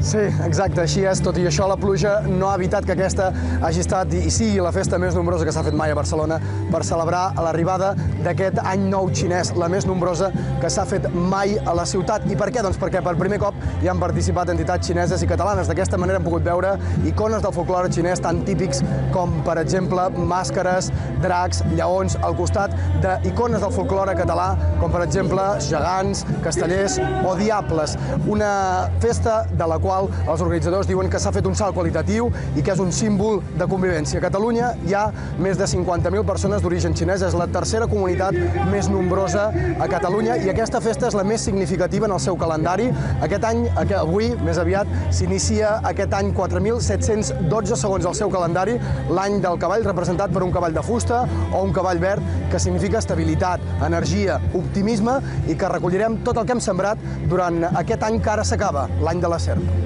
Sí, exacte, així és. Tot i això, la pluja no ha evitat que aquesta hagi estat i sigui la festa més nombrosa que s'ha fet mai a Barcelona per celebrar l'arribada d'aquest any nou xinès, la més nombrosa que s'ha fet mai a la ciutat. I per què? Doncs perquè per primer cop hi han participat entitats xineses i catalanes. D'aquesta manera hem pogut veure icones del folklore xinès tan típics com, per exemple, màscares, dracs, lleons, al costat d'icones del folklore català, com per exemple gegants, castellers o diables. Una festa de la qual els organitzadors diuen que s'ha fet un salt qualitatiu i que és un símbol de convivència. A Catalunya hi ha més de 50.000 persones d'origen xinès, és la tercera comunitat més nombrosa a Catalunya i aquesta festa és la més significativa en el seu calendari. Aquest any, avui, més aviat, s'inicia aquest any 4.712 segons el seu calendari, l'any del cavall representat per un cavall de fusta o un cavall verd, que significa estabilitat, energia, optimisme i que recollirem tot el que hem sembrat durant aquest any que ara s'acaba, l'any de la serp.